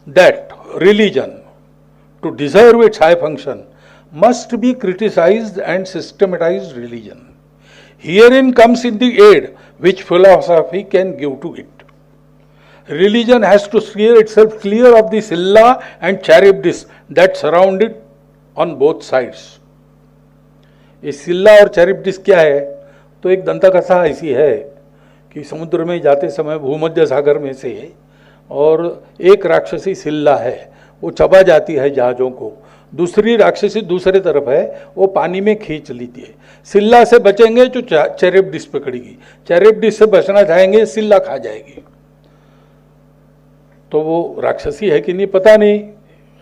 that religion, to deserve its high function, must be criticized and systematized religion. Herein comes in the aid which philosophy can give to it. Religion has to steer itself clear of the Scylla and Charybdis that surround it on both sides. ये सिल्ला और चैरिब्डिस क्या है, तो एक दंतकथा ऐसी है कि समुद्र में जाते समय भूमध्य सागर में से और एक राक्षसी सिल्ला है, वो चबा जाती है जहाज़ों को, दूसरी राक्षसी दूसरे तरफ है, वो पानी में खींच लेती है। सिल्ला से बचेंगे तो चैरिब्डिस पकड़ेगी, चैरिब्डिस से बचना चाहेंगे सिल्ला खा जाएगी। तो वो राक्षसी है कि नहीं पता नहीं।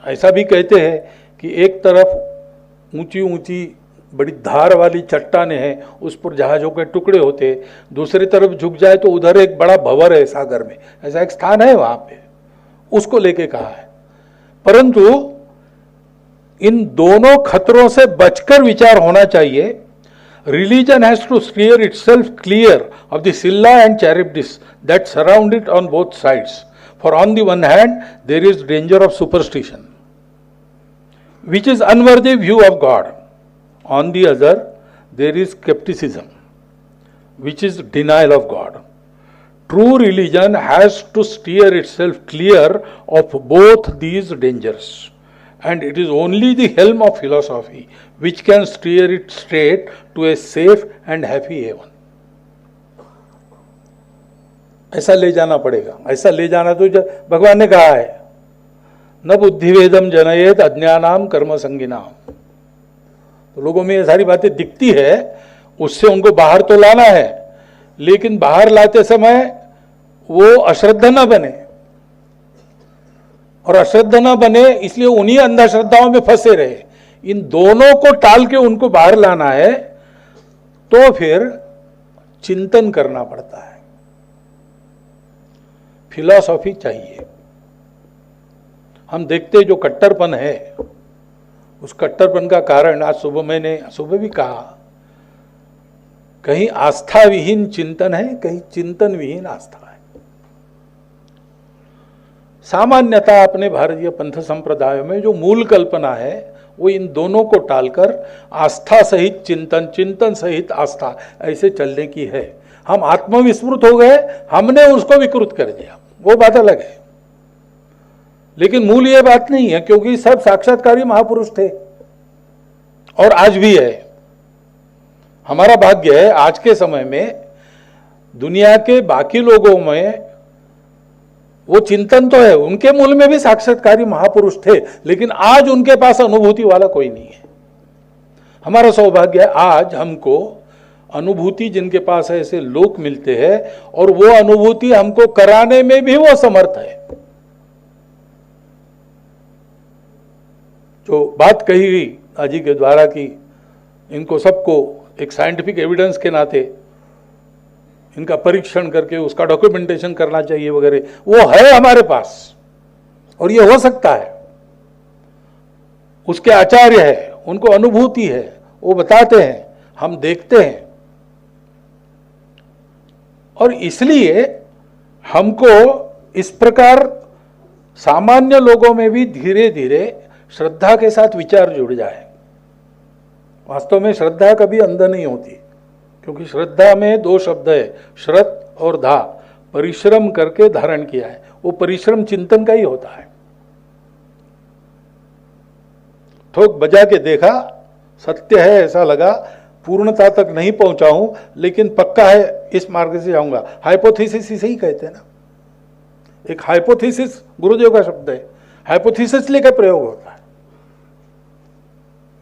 ऐसा भी कहते हैं कि एक तरफ ऊंची ऊंची बड़ी धार वाली चट्टानें हैं, उस पर जहाज़ों के टुकड़े होते, दूसरी तरफ झुक जाए तो उधर एक बड़ा भंवर है सागर में, ऐसा एक स्थान है वहां पे, उसको लेके कहा है। परंतु इन दोनों खतरों से बचकर विचार होना चाहिए। Religion has to steer itself clear of the Scylla and Charybdis that surround it on both sides, for on the one hand there is danger of superstition which is unworthy view of God. On the other, there is skepticism, which is denial of God. True religion has to steer itself clear of both these dangers, and it is only the helm of philosophy which can steer it straight to a safe and happy haven. ऐसा ले जाना पड़ेगा, ऐसा ले जाना तो भगवान ने कहा है, न बुद्धिवेदम जनयेत अज्ञानाम कर्म संगिनाम। तो लोगों में ये सारी बातें दिखती है, उससे उनको बाहर तो लाना है, लेकिन बाहर लाते समय वो अश्रद्धा न बने, और अश्रद्धा न बने इसलिए उन्हीं अंधश्रद्धाओं में फंसे रहे। इन दोनों को टाल के उनको बाहर लाना है, तो फिर चिंतन करना पड़ता है, फिलॉसफी चाहिए। हम देखते जो कट्टरपन है उस कट्टरपन का कारण आज सुबह भी कहा, कहीं आस्था विहीन चिंतन है, कहीं चिंतन विहीन आस्था है। सामान्यतः अपने भारतीय पंथ संप्रदायों में जो मूल कल्पना है वो इन दोनों को टालकर आस्था सहित चिंतन, चिंतन सहित आस्था ऐसे चलने की है। हम आत्मविस्मृत हो गए, हमने उसको विकृत कर दिया, वो बात अलग है। लेकिन मूल ये बात नहीं है, क्योंकि सब साक्षात्कारी महापुरुष थे और आज भी है। हमारा भाग्य है आज के समय में दुनिया के बाकी लोगों में वो चिंतन तो है, उनके मूल में भी साक्षात्कारी महापुरुष थे, लेकिन आज उनके पास अनुभूति वाला कोई नहीं है। हमारा सौभाग्य है आज हमको अनुभूति जिनके पास है ऐसे लोग मिलते हैं, और वो अनुभूति हमको कराने में भी वो समर्थ है। जो बात कही गई अजी के द्वारा कि इनको सबको एक साइंटिफिक एविडेंस के नाते इनका परीक्षण करके उसका डॉक्यूमेंटेशन करना चाहिए वगैरह, वो है हमारे पास और ये हो सकता है। उसके आचार्य है, उनको अनुभूति है, वो बताते हैं, हम देखते हैं। और इसलिए हमको इस प्रकार सामान्य लोगों में भी धीरे धीरे श्रद्धा के साथ विचार जुड़ जाए। वास्तव में श्रद्धा कभी अंध नहीं होती, क्योंकि श्रद्धा में दो शब्द है, श्रत और धा, परिश्रम करके धारण किया है। वो परिश्रम चिंतन का ही होता है। ठोक बजा के देखा, सत्य है ऐसा लगा, पूर्णता तक नहीं पहुंचा हूं लेकिन पक्का है इस मार्ग से जाऊंगा। हाइपोथेसिस इसे ही कहते हैं ना। एक हाइपोथेसिस गुरुदेव का शब्द है, हाइपोथेसिस लेकर प्रयोग होता है।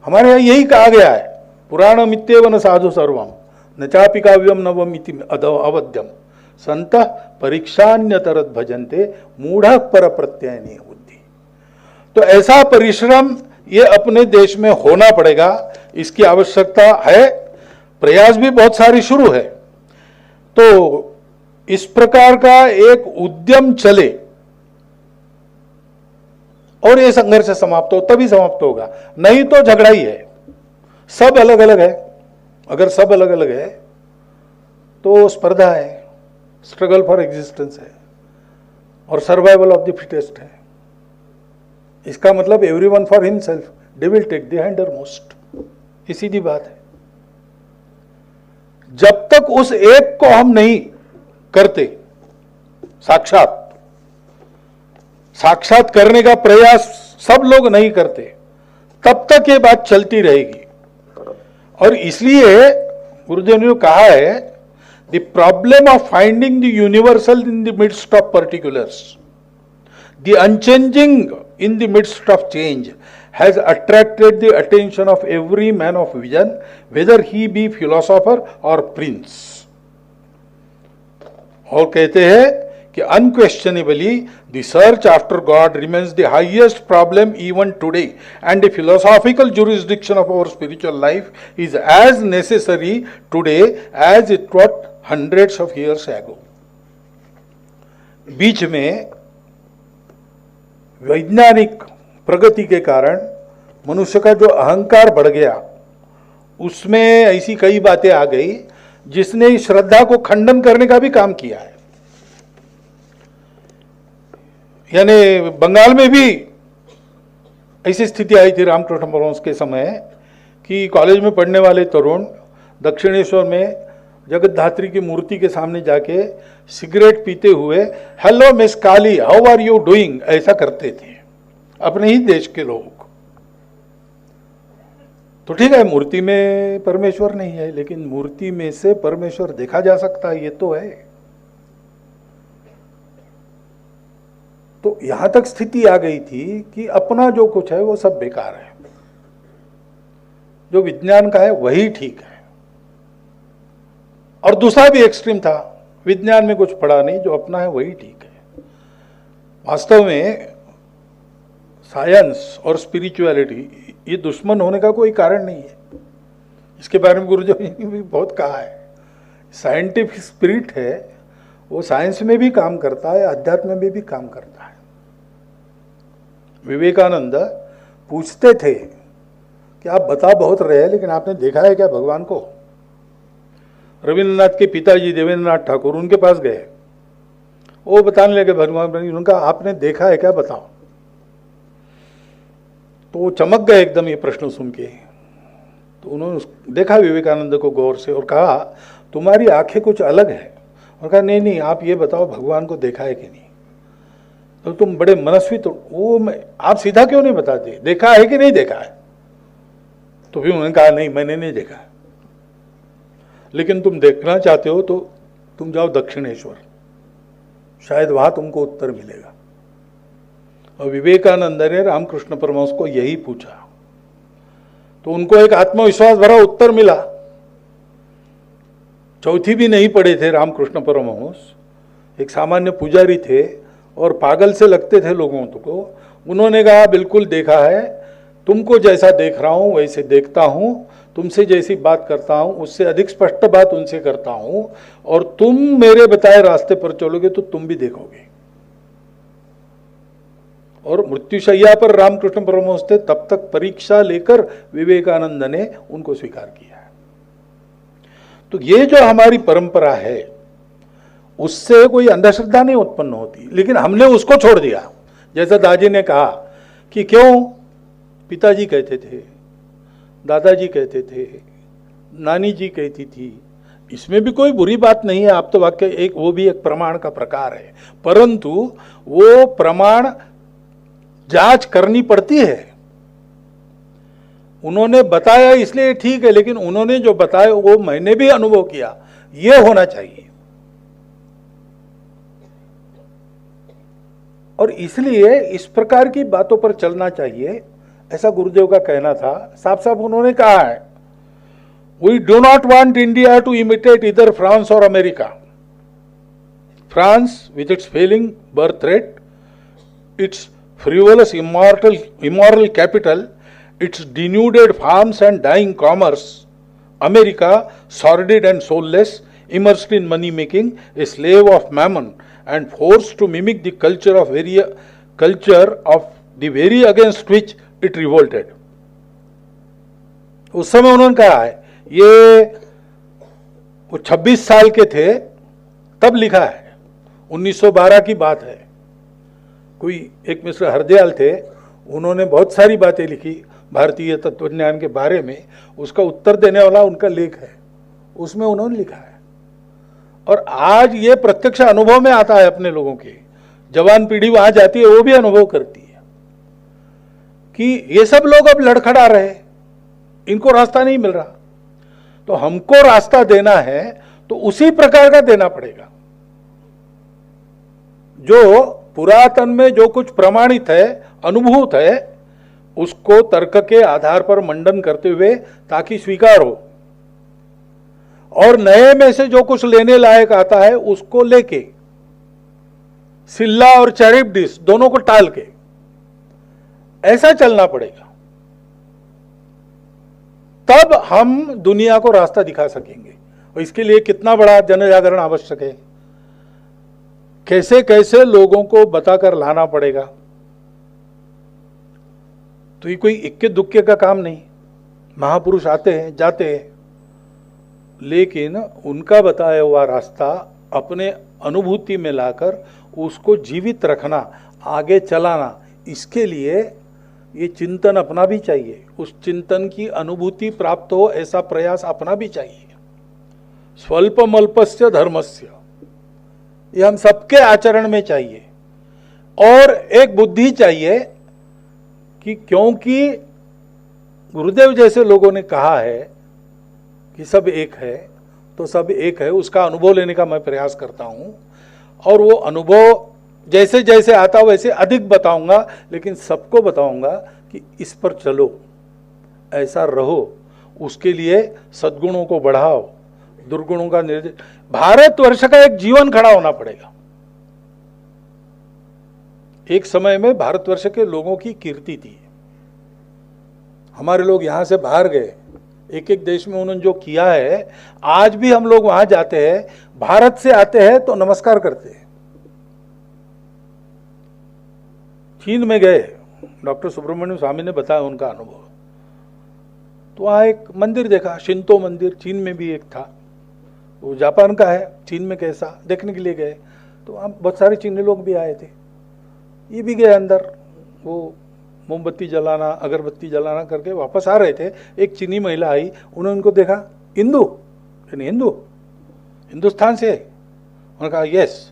हमारे यहां यही कहा गया है, पुराणम इत्येव न साधु सर्वम न चापि काव्यम नवम इति अवध्यम संतः परीक्षान्यतरत भजन्ते मूढ़ पर प्रत्ययनी बुद्धि। तो ऐसा परिश्रम ये अपने देश में होना पड़ेगा, इसकी आवश्यकता है। प्रयास भी बहुत सारी शुरू है। तो इस प्रकार का एक उद्यम चले और ये संघर्ष समाप्त हो, तभी समाप्त होगा, नहीं तो झगड़ा ही है। सब अलग अलग है। अगर सब अलग अलग है तो स्पर्धा है, स्ट्रगल फॉर एग्जिस्टेंस है और सर्वाइवल ऑफ द फिटेस्ट है। इसका मतलब everyone for himself, they will take the hindmost. ये सीधी बात है। जब तक उस एक को हम नहीं करते, साक्षात करने का प्रयास सब लोग नहीं करते, तब तक ये बात चलती रहेगी। और इसलिए गुरुदेव ने कहा है, the problem of finding the universal in the midst of particulars, the unchanging in the midst of change has attracted the attention of every man of vision, whether he be philosopher or prince. और कहते हैं कि unquestionably the search after God remains the highest problem even today, and the philosophical jurisdiction of our spiritual life is as necessary today as it was hundreds of years ago. बीच में वैज्ञानिक प्रगति के कारण मनुष्य का जो अहंकार बढ़ गया, उसमें ऐसी कई बातें आ गई जिसने श्रद्धा को खंडन करने का भी काम किया है। यानी बंगाल में भी ऐसी स्थिति आई थी रामकृष्ण परमहंस के समय कि कॉलेज में पढ़ने वाले तरुण दक्षिणेश्वर में जगतधात्री की मूर्ति के सामने जाके सिगरेट पीते हुए hello miss Kali, how are you doing, ऐसा करते थे अपने ही देश के लोग। तो ठीक है, मूर्ति में परमेश्वर नहीं है, लेकिन मूर्ति में से परमेश्वर देखा जा सकता है, ये तो है। तो यहां तक स्थिति आ गई थी कि अपना जो कुछ है वो सब बेकार है, जो विज्ञान का है वही ठीक है। और दूसरा भी एक्सट्रीम था, विज्ञान में कुछ पड़ा नहीं, जो अपना है वही ठीक है। वास्तव में साइंस और स्पिरिचुअलिटी ये दुश्मन होने का कोई कारण नहीं है। इसके बारे में गुरुजी ने भी बहुत कहा है। साइंटिफिक स्पिरिट है, वो साइंस में भी काम करता है, अध्यात्म में भी काम करता है। विवेकानंद पूछते थे कि आप बता बहुत रहे हैं, लेकिन आपने देखा है क्या भगवान को? रविन्द्रनाथ के पिताजी देवेंद्रनाथ ठाकुर उनके पास गए, वो बताने लगे भगवान, उनका आपने देखा है क्या, बताओ। तो वो चमक गए एकदम ये प्रश्न सुन के। तो उन्होंने देखा विवेकानंद को गौर से और कहा, तुम्हारी आंखें कुछ अलग है। और कहा नहीं नहीं, आप ये बताओ भगवान को देखा है कि नहीं। तो तुम बड़े मनस्वी, तो वो आप सीधा क्यों नहीं बताते, देखा है कि नहीं देखा है? तो फिर उन्होंने कहा नहीं, मैंने नहीं देखा, लेकिन तुम देखना चाहते हो तो तुम जाओ दक्षिणेश्वर, शायद वहां तुमको उत्तर मिलेगा। और विवेकानंद ने रामकृष्ण परमहंस को यही पूछा, तो उनको एक आत्मविश्वास भरा उत्तर मिला। चौथी भी नहीं पढ़े थे रामकृष्ण परमहंस, एक सामान्य पुजारी थे और पागल से लगते थे लोगों को। उन्होंने कहा बिल्कुल देखा है, तुमको जैसा देख रहा हूं वैसे देखता हूं, तुमसे जैसी बात करता हूं उससे अधिक स्पष्ट बात उनसे करता हूं, और तुम मेरे बताए रास्ते पर चलोगे तो तुम भी देखोगे। और मृत्युशैया पर रामकृष्ण परमहंस थे, तब तक परीक्षा लेकर विवेकानंद ने उनको स्वीकार किया है। तो ये जो हमारी परंपरा है उससे कोई अंधश्रद्धा नहीं उत्पन्न होती, लेकिन हमने उसको छोड़ दिया। जैसा दादी ने कहा कि क्यों पिताजी कहते थे, दादाजी कहते थे, नानी जी कहती थी, इसमें भी कोई बुरी बात नहीं है। आप तो वाक्य एक, वो भी एक प्रमाण का प्रकार है, परंतु वो प्रमाण जांच करनी पड़ती है। उन्होंने बताया इसलिए ठीक है, लेकिन उन्होंने जो बताया वो मैंने भी अनुभव किया, ये होना चाहिए। और इसलिए इस प्रकार की बातों पर चलना चाहिए, ऐसा गुरुदेव का कहना था। साफ साफ उन्होंने कहा है, we do not want India to imitate इधर फ्रांस और अमेरिका। France with its failing birth rate, its frivolous immoral capital, its denuded farms and dying commerce. America, sordid and soulless, immersed in money making, a slave of mammon, and forced to mimic the culture of the very against which it revolted. उस समय उन्होंने कहा है, ये वो 26 साल के थे तब लिखा है, 1912 की बात है। कोई एक मिस्टर हरदयाल थे, उन्होंने बहुत सारी बातें लिखी भारतीय तत्वज्ञान के बारे में, उसका उत्तर देने वाला उनका लेख है, उसमें उन्होंने लिखा है। और आज ये प्रत्यक्ष अनुभव में आता है अपने लोगों के, जवान पीढ़ी वहां जाती है वो भी अनुभव करती है कि ये सब लोग अब लड़खड़ा रहे, इनको रास्ता नहीं मिल रहा। तो हमको रास्ता देना है तो उसी प्रकार का देना पड़ेगा, जो पुरातन में जो कुछ प्रमाणित है, अनुभूत है, उसको तर्क के आधार पर मंडन करते हुए ताकि स्वीकार हो, और नए में से जो कुछ लेने लायक आता है उसको लेके सिल्ला और चैरिप्टिस दोनों को टाल के ऐसा चलना पड़ेगा। तब हम दुनिया को रास्ता दिखा सकेंगे। और इसके लिए कितना बड़ा जन जागरण आवश्यक है, कैसे कैसे लोगों को बताकर लाना पड़ेगा। तो ये कोई इक्के दुक्के का काम नहीं। महापुरुष आते हैं जाते हैं, लेकिन उनका बताया हुआ रास्ता अपने अनुभूति में लाकर उसको जीवित रखना, आगे चलाना, इसके लिए ये चिंतन अपना भी चाहिए। उस चिंतन की अनुभूति प्राप्त हो ऐसा प्रयास अपना भी चाहिए। स्वल्पमल्पस्य धर्मस्य, ये हम सबके आचरण में चाहिए। और एक बुद्धि चाहिए कि क्योंकि गुरुदेव जैसे लोगों ने कहा है कि सब एक है, तो सब एक है, उसका अनुभव लेने का मैं प्रयास करता हूं। और वो अनुभव जैसे जैसे आता वैसे अधिक बताऊंगा, लेकिन सबको बताऊंगा कि इस पर चलो, ऐसा रहो, उसके लिए सद्गुणों को बढ़ाओ, दुर्गुणों का निर्देश। भारतवर्ष का एक जीवन खड़ा होना पड़ेगा। एक समय में भारतवर्ष के लोगों की कीर्ति थी। हमारे लोग यहां से बाहर गए, एक एक देश में उन्होंने जो किया है, आज भी हम लोग वहां जाते हैं, भारत से आते हैं तो नमस्कार करते हैं। चीन में गए, डॉक्टर सुब्रमण्यम स्वामी ने बताया उनका अनुभव। तो वहाँ एक मंदिर देखा, शिंतो मंदिर, चीन में भी एक था, वो जापान का है, चीन में कैसा देखने के लिए गए। तो वहाँ बहुत सारे चीनी लोग भी आए थे, ये भी गए अंदर, वो मोमबत्ती जलाना, अगरबत्ती जलाना करके वापस आ रहे थे। एक चीनी महिला आई, उन्होंने उनको देखा, हिंदू, यानी हिंदू, हिंदुस्तान से, उन्होंने कहा यस,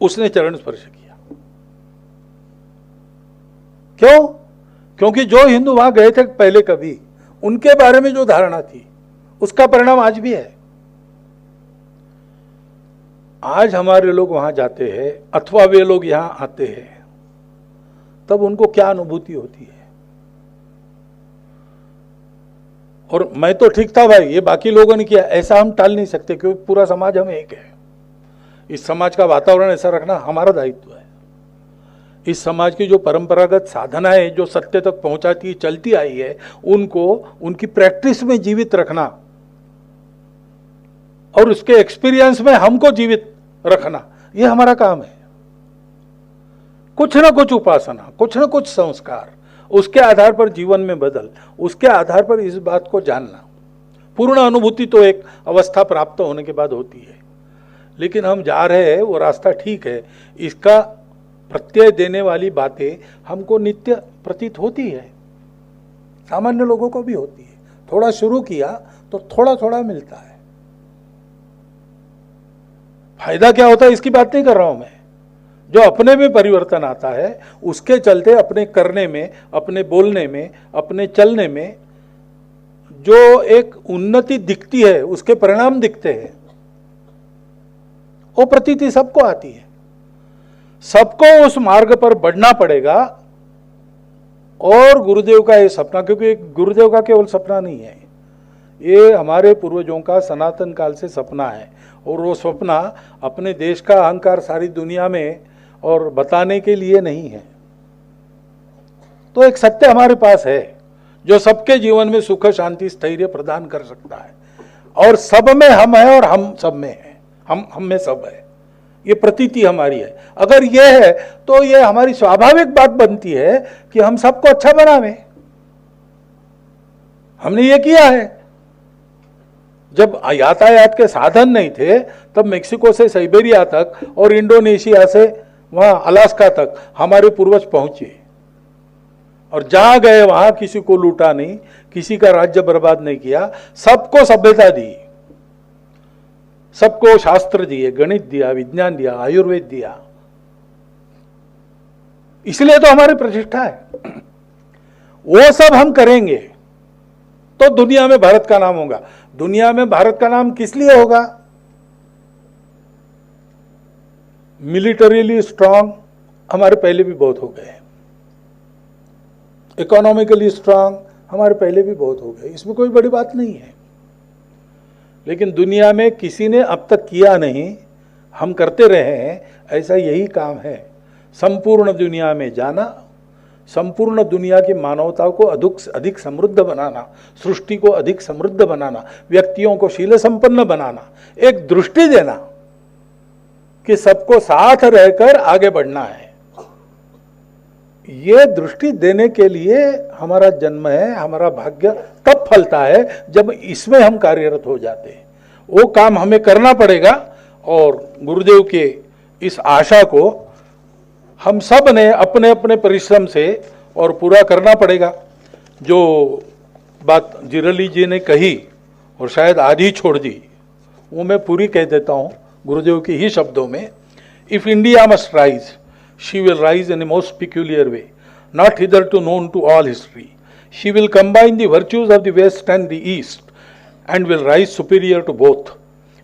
उसने चरण स्पर्श किया। क्यों? क्योंकि जो हिंदू वहां गए थे पहले कभी, उनके बारे में जो धारणा थी उसका परिणाम आज भी है। आज हमारे लोग वहां जाते हैं अथवा वे लोग यहां आते हैं, तब उनको क्या अनुभूति होती है। और मैं तो ठीक था भाई, ये बाकी लोगों ने किया, ऐसा हम टाल नहीं सकते, क्योंकि पूरा समाज हम एक है। इस समाज का वातावरण ऐसा रखना हमारा दायित्व है। इस समाज की जो परंपरागत साधनाएं जो सत्य तक पहुंचाती चलती आई है, उनको उनकी प्रैक्टिस में जीवित रखना और उसके एक्सपीरियंस में हमको जीवित रखना, ये हमारा काम है। कुछ ना कुछ उपासना, कुछ ना कुछ संस्कार, उसके आधार पर जीवन में बदल, उसके आधार पर इस बात को जानना। पूर्ण अनुभूति तो एक अवस्था प्राप्त होने के बाद होती है, लेकिन हम जा रहे हैं वो रास्ता ठीक है, इसका प्रत्यय देने वाली बातें हमको नित्य प्रतीत होती है, सामान्य लोगों को भी होती है। थोड़ा शुरू किया तो थोड़ा थोड़ा मिलता है। फायदा क्या होता है इसकी बात नहीं कर रहा हूं मैं। जो अपने में परिवर्तन आता है उसके चलते अपने करने में, अपने बोलने में, अपने चलने में जो एक उन्नति दिखती है, उसके परिणाम दिखते हैं, वो प्रतीति सबको आती है। सबको उस मार्ग पर बढ़ना पड़ेगा। और गुरुदेव का ये सपना, क्योंकि गुरुदेव का केवल सपना नहीं है, ये हमारे पूर्वजों का सनातन काल से सपना है। और वो सपना अपने देश का अहंकार सारी दुनिया में और बताने के लिए नहीं है। तो एक सत्य हमारे पास है जो सबके जीवन में सुख, शांति, स्थैर्य प्रदान कर सकता है। और सब में हम है और हम सब में है, हम में सब है, ये प्रतीति हमारी है। अगर ये है तो ये हमारी स्वाभाविक बात बनती है कि हम सबको अच्छा बनावे। हमने ये किया है। जब यातायात के साधन नहीं थे तब मेक्सिको से साइबेरिया तक और इंडोनेशिया से वहां अलास्का तक हमारे पूर्वज पहुंचे, और जहां गए वहां किसी को लूटा नहीं, किसी का राज्य बर्बाद नहीं किया, सबको सभ्यता दी, सबको शास्त्र दिए, गणित दिया, विज्ञान दिया, आयुर्वेद दिया। इसलिए तो हमारी प्रतिष्ठा है। वो सब हम करेंगे तो दुनिया में भारत का नाम होगा। दुनिया में भारत का नाम किस लिए होगा? मिलिटरीली स्ट्रांग हमारे पहले भी बहुत हो गए, इकोनॉमिकली स्ट्रांग हमारे पहले भी बहुत हो गए, इसमें कोई बड़ी बात नहीं है। लेकिन दुनिया में किसी ने अब तक किया नहीं, हम करते रहे हैं, ऐसा यही काम है। संपूर्ण दुनिया में जाना, संपूर्ण दुनिया की मानवता को अधिक समृद्ध बनाना, सृष्टि को अधिक समृद्ध बनाना, व्यक्तियों को शील संपन्न बनाना, एक दृष्टि देना कि सबको साथ रहकर आगे बढ़ना है। ये दृष्टि देने के लिए हमारा जन्म है, हमारा भाग्य तब फलता है जब इसमें हम कार्यरत हो जाते हैं। वो काम हमें करना पड़ेगा और गुरुदेव के इस आशा को हम सब ने अपने अपने परिश्रम से और पूरा करना पड़ेगा। जो बात जिरली जी ने कही और शायद आज ही छोड़ दी, वो मैं पूरी कह देता हूँ गुरुदेव के ही शब्दों में। If India must rise, she will rise in a most peculiar way, not hitherto known to all history. She will combine the virtues of the West and the East and will rise superior to both.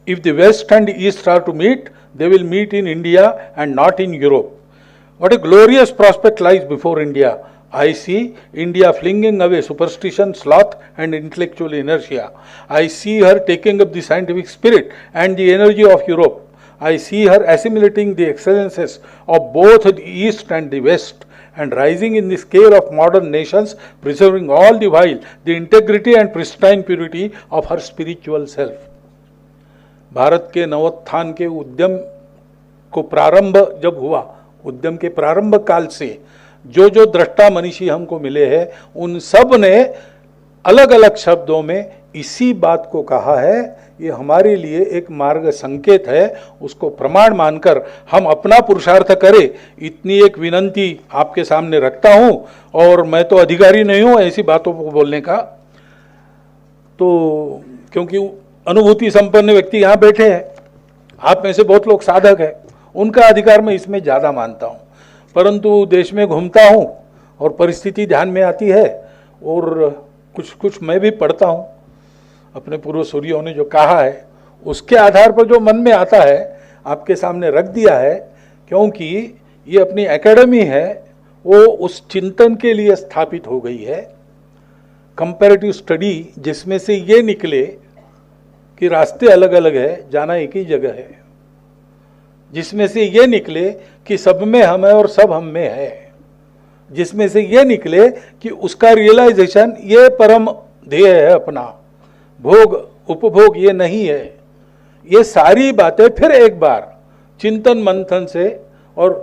If the West and the East are to meet, they will meet in India and not in Europe. What a glorious prospect lies before India. I see India flinging away superstition, sloth and intellectual inertia. I see her taking up the scientific spirit and the energy of Europe. I see her assimilating the excellences of both the East and the West and rising in the scale of modern nations, preserving all the while the integrity and pristine purity of her spiritual self. Bharat के नवोत्थान के उद्यम को प्रारंभ जब हुआ, उद्यम के प्रारंभ काल से जो जो दृष्टा मनीषी हमको मिले हैं, उन सब ने अलग अलग शब्दों में इसी बात को कहा है। ये हमारे लिए एक मार्ग संकेत है, उसको प्रमाण मानकर हम अपना पुरुषार्थ करें, इतनी एक विनंती आपके सामने रखता हूं। और मैं तो अधिकारी नहीं हूं ऐसी बातों को बोलने का, तो क्योंकि अनुभूति संपन्न व्यक्ति यहां बैठे हैं, आप में से बहुत लोग साधक हैं, उनका अधिकार मैं इसमें ज़्यादा मानता हूं। परंतु देश में घूमता हूं और परिस्थिति ध्यान में आती है, और कुछ कुछ मैं भी पढ़ता हूं, अपने पूर्व सूर्यों ने जो कहा है उसके आधार पर जो मन में आता है आपके सामने रख दिया है। क्योंकि ये अपनी एकेडमी है, वो उस चिंतन के लिए स्थापित हो गई है, कंपैरेटिव स्टडी, जिसमें से ये निकले कि रास्ते अलग अलग है, जाना एक ही जगह है, जिसमें से ये निकले कि सब में हम है और सब हम में है, जिसमें से ये निकले कि उसका रियलाइजेशन ये परम ध्येय है अपना, भोग उपभोग ये नहीं है। ये सारी बातें फिर एक बार चिंतन मंथन से और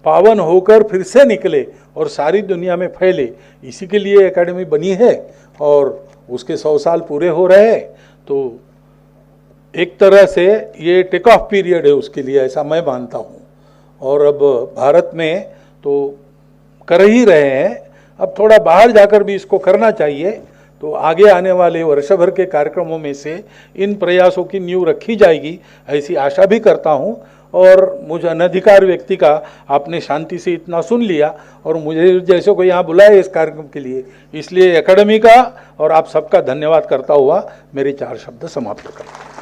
पावन होकर फिर से निकले और सारी दुनिया में फैले, इसी के लिए एकेडमी बनी है। और उसके 100 साल पूरे हो रहे हैं, तो एक तरह से ये टेक ऑफ पीरियड है उसके लिए, ऐसा मैं मानता हूँ। और अब भारत में तो कर ही रहे हैं, अब थोड़ा बाहर जाकर भी इसको करना चाहिए। तो आगे आने वाले वर्ष भर के कार्यक्रमों में से इन प्रयासों की नींव रखी जाएगी, ऐसी आशा भी करता हूं। और मुझे अनधिकार व्यक्ति का आपने शांति से इतना सुन लिया और मुझे जैसे को यहाँ बुलाया इस कार्यक्रम के लिए, इसलिए एकेडमी का और आप सबका धन्यवाद करता हुआ मेरे 4 शब्द समाप्त करता हूँ।